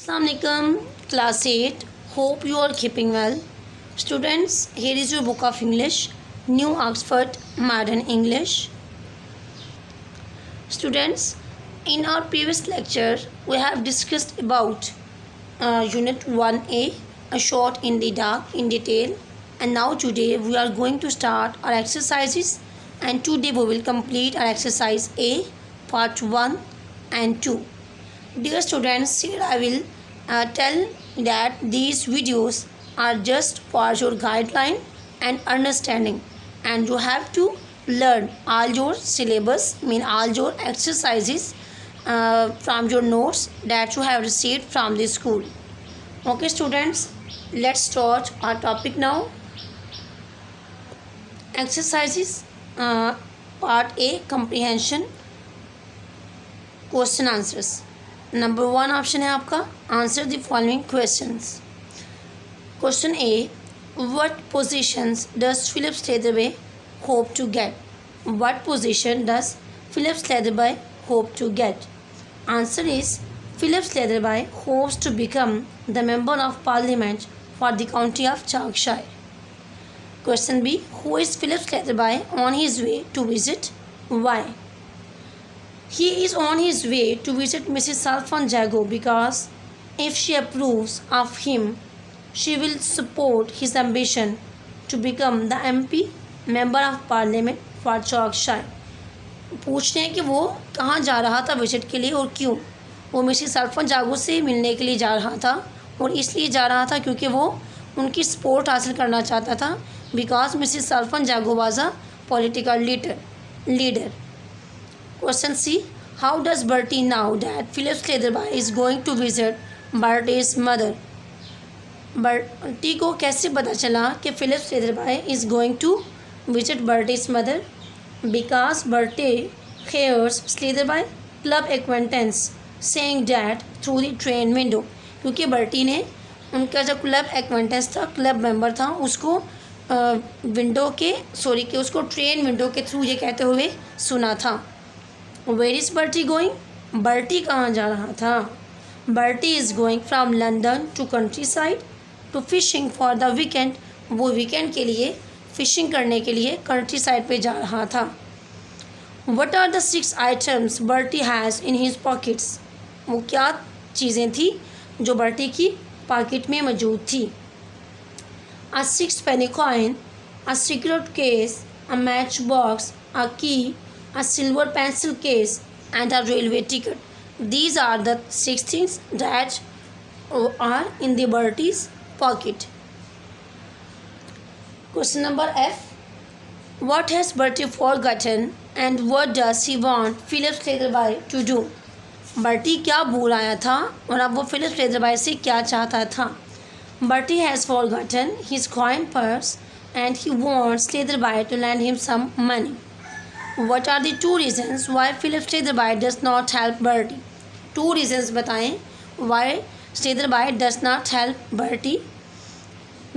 Assalamualaikum, class 8. Hope you are keeping well. Students, here is your book of English, New Oxford Modern English. Students, in our previous lecture, we have discussed about Unit 1A, A Shot in the Dark, in detail. And now today we are going to start our exercises, and today we will complete our exercise A, part 1 and 2. Dear students, here I will tell that these videos are just for your guideline and understanding, and you have to learn all your syllabus, all your exercises from your notes that you have received from the school. Okay students, let's start our topic now. Exercises part A, comprehension, question answers. Number 1 option है आपका, answer the following questions. Question A, what positions does Philips Leatherby hope to get. What position does Philips Leatherby hope to get. Answer is Philips Leatherby hopes to become the member of parliament for the county of Charkshire. Question B, who is Philips Leatherby on his way to visit. Why. He is on his way to visit Mrs. Salfon Jago because if she approves of him, she will support his ambition to become the MP, Member of Parliament for Yorkshire. पूछते हैं कि वो कहाँ जा रहा था visit के लिए और क्यों. वो मिसेस सल्फन जागो से मिलने के लिए जा रहा था और इसलिए जा रहा था क्योंकि वो उनकी सपोर्ट हासिल करना चाहता था. बिकॉज मिसेस सल्फन जागो was a political leader. Question C, how does Bertie know that Philip Leatherby is going to visit Bertie's mother. Bertie को कैसे पता चला कि Philip Leatherby is going to visit Bertie's mother? Because Bertie hears Leatherby club acquaintance saying that through the train window. क्योंकि Bertie ने उनका जो club acquaintance था, क्लब मेंबर था, उसको उसको ट्रेन विंडो के थ्रू ये कहते हुए सुना था. Where is Bertie going? Bertie कहाँ जा रहा था. Bertie is going from London to countryside to fishing for the weekend. वो वीकेंड के लिए फिशिंग करने के लिए कंट्री साइड पे जा रहा था. What are the 6 items Bertie has in his pockets? वो क्या चीज़ें थी जो बर्टी की पॉकेट में मौजूद थी. A 6-penny coin, a cigarette case, a matchbox, a key, a silver pencil case, and a railway ticket. These are the 6 things that are in the Bertie's pocket. Question number F. What has Bertie forgotten and what does he want Philip Leatherby to do? Bertie क्या भूल आया था और अब वो Philip Leatherby से क्या चाहता था. Bertie has forgotten his coin purse and he wants Leatherby to lend him some money. What are the 2 reasons why Philip Leatherby does not help Bertie? 2 reasons बताएं why Leatherby does not help Bertie.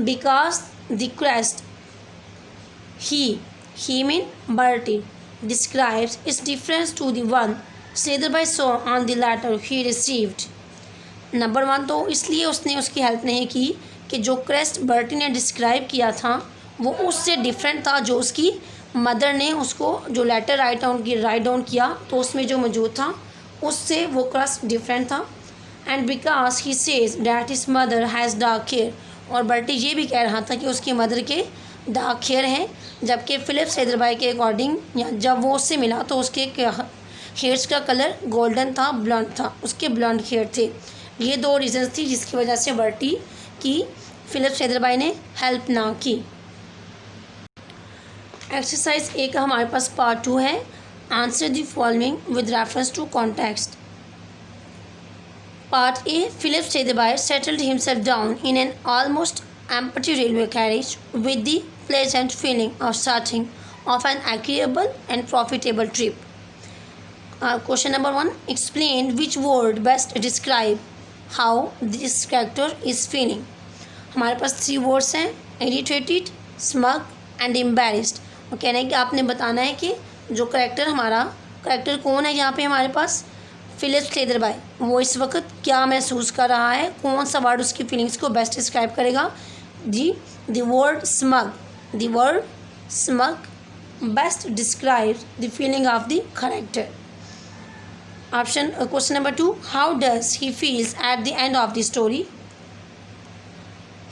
Because the crest he mean Bertie describes is different to the one Leatherby saw on the letter he received. Number 1 तो इसलिए उसने उसकी help नहीं की कि जो crest Bertie ने डिस्क्राइब किया था वो उससे डिफरेंट था जो उसकी मदर ने उसको जो लेटर राइट डाउन किया तो उसमें जो मौजूद था उससे वो क्रस्ट डिफरेंट था. And because he says that his mother has dark hair. और बर्टी ये भी कह रहा था कि उसकी मदर के डार्क हेयर हैं, जबकि फिलिप्स लेदरबाई के अकॉर्डिंग या जब वो उससे मिला तो उसके हेयर्स का कलर गोल्डन था, ब्लॉन्ड था, उसके ब्लॉन्ड हेयर थे. ये 2 रीजन्स थी जिसकी वजह से बर्टी की फिलिप्स लेदरबाई ने हेल्प ना की. एक्सरसाइज ए का हमारे पास पार्ट 2 है. Answer the following with reference to context. Part A, Philips Leatherby settled himself down in an almost empty railway carriage with the pleasant feeling of starting off an agreeable and profitable trip. Question number 1, explain which word best describe how this character is feeling. हमारे पास 3 words हैं, irritated, smug and embarrassed. कह रहे हैं कि आपने बताना है कि जो करेक्टर कौन है यहाँ पे हमारे पास फिलिप स्लेदरबाई, वो इस वक्त क्या महसूस कर रहा है, कौन सा वर्ड उसकी फीलिंग्स को बेस्ट डिस्क्राइब करेगा? जी, the word smug, the word smug best describes the feeling of the character. Option question number 2, how does he feels at the end of the story?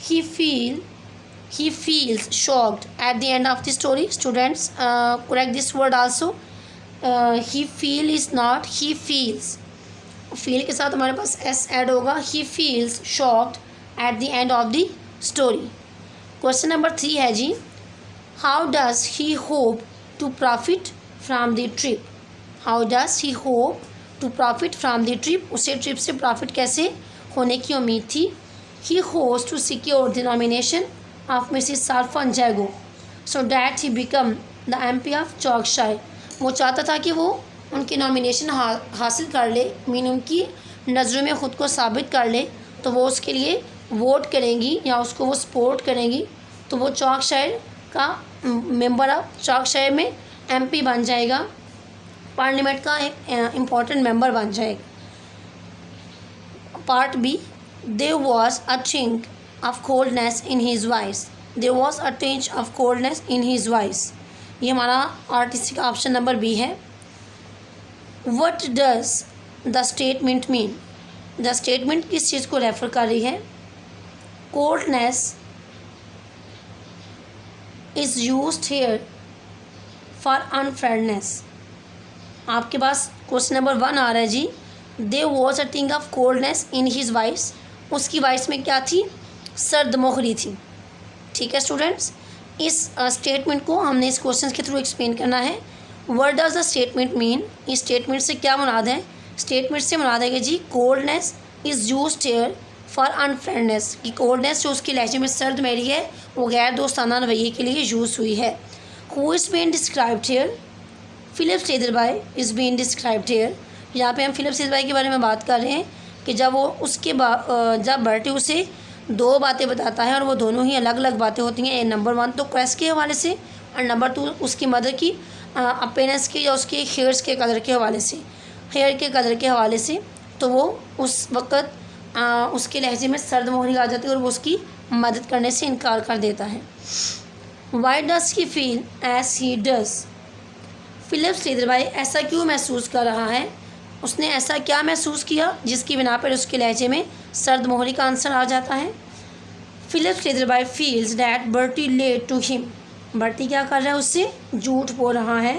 he feels shocked at the end of the story. Students, correct this word also. He feel is not he feels. feel के साथ हमारे पास s add होगा. he feels shocked at the end of the story. Question number 3 है जी, how does he hope to profit from the trip? how does he hope to profit from the trip? उसे trip से profit कैसे होने की उम्मीद थी? he hopes to secure the nomination of Mrs. Sarfan Jago so that he become the MP of Yorkshire. वो चाहता था कि वो उनकी नॉमिनेशन हासिल कर ले, मीन उनकी नज़रों में ख़ुद को साबित कर ले, तो वो उसके लिए वोट करेंगी या उसको वो सपोर्ट करेंगी, तो वो चॉर्कशायर का मेंबर ऑफ चॉर्कशायर में MP बन जाएगा, पार्लियामेंट का एक इम्पॉर्टेंट मेंबर बन जाएगा. Part B, there was a tinge of coldness in his voice. there was a tinge of coldness in his voice. ये हमारा RTC का ऑप्शन नंबर बी है. what does the statement mean? the statement किस चीज़ को refer कर रही है? coldness is used here for unfairness. आपके पास क्वेश्चन नंबर 1 आ रहा है जी, there was a tinge of coldness in his voice. उसकी वॉइस में क्या थी? सर्द मोहरी थी. ठीक है स्टूडेंट्स, इस स्टेटमेंट को हमने इस क्वेश्चन के थ्रू एक्सप्लेन करना है. What does the statement mean? इस स्टेटमेंट से क्या मुराद है? स्टेटमेंट से मुराद है कि जी coldness is used here for unfriendness, कि कोल्डनेस जो उसके लहजे में सर्द मेरी है वो गैर दोस्ताना रवैये के लिए यूज़ हुई है. Who is been described here? Philip Slatherby is been described here. यहाँ पे हम फिलिप स्लेदरबाई के बारे में बात कर रहे हैं कि जब वो उसके जब बर्टी उसे 2 बातें बताता है और वो दोनों ही अलग अलग बातें होती हैं. नंबर 1 तो क्रेस्ट के हवाले से और नंबर 2 उसकी मदर की अपीयरेंस के या उसके हेयर्स के कलर के हवाले से, हेयर के कलर के हवाले से. तो वो उस वक़्त उसके लहजे में सर्द मोहरी आ जाती है और वो उसकी मदद करने से इनकार कर देता है. Why does he feel as he does? Philip Slatherby ऐसा क्यों महसूस कर रहा है? उसने ऐसा क्या महसूस किया जिसकी बिना पर उसके लहजे में सर्द मोहरी का आंसर आ जाता है? Philip Slatherby feels that Bertie lied to him. Bertie क्या कर रहा है? उससे झूठ बोल रहा है.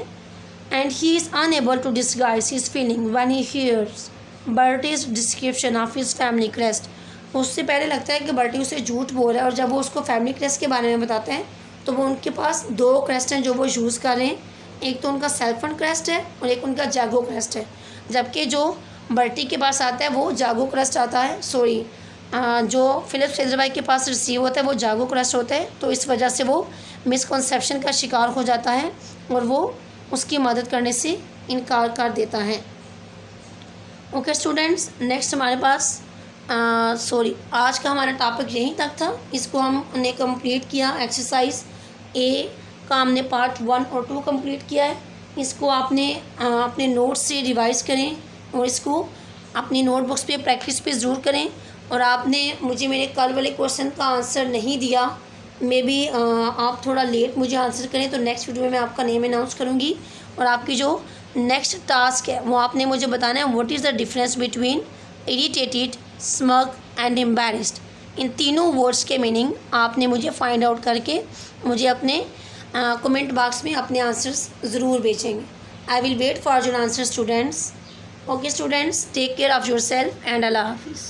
And he is unable to disguise his feeling when he hears Bertie's description of his family crest. उससे पहले लगता है कि बर्टी उसे झूठ बोल रहा है, और जब वो उसको फैमिली क्रेस्ट के बारे में बताते हैं तो वो उनके पास 2 क्रेस्ट हैं जो वो यूज़ कर रहे हैं. एक तो उनका सेल्फन क्रेस्ट है और एक उनका जागो क्रेस्ट है. जबकि जो बर्टी के पास आता है वो जागो क्रस्ट आता है, सॉरी जो फिलिप स्लेदरबाई के पास रिसीव होता है वो जागो क्रस्ट होता है. तो इस वजह से वो मिसकॉन्सेप्शन का शिकार हो जाता है और वो उसकी मदद करने से इनकार कर देता है. ओके स्टूडेंट्स, नेक्स्ट हमारे पास आज का हमारा टॉपिक यहीं तक था. इसको हमने कंप्लीट किया. एक्सरसाइज ए का हमने पार्ट 1 और 2 कंप्लीट किया है. इसको आपने अपने नोट्स से रिवाइज करें और इसको अपनी नोटबुक्स पे प्रैक्टिस पे ज़रूर करें. और आपने मुझे मेरे कल वाले क्वेश्चन का आंसर नहीं दिया, मे बी आप थोड़ा लेट मुझे आंसर करें तो नेक्स्ट वीडियो में मैं आपका नेम अनाउंस करूँगी. और आपकी जो नेक्स्ट टास्क है वो आपने मुझे बताना है what is the difference between irritated, smug and embarrassed. इन तीनों वर्ड्स के मीनिंग आपने मुझे फाइंड आउट करके मुझे अपने कमेंट बॉक्स में अपने आंसर्स ज़रूर भेजेंगे. I will wait for your answer students. Okay students, take care of your self and अल्लाह हाफिज़.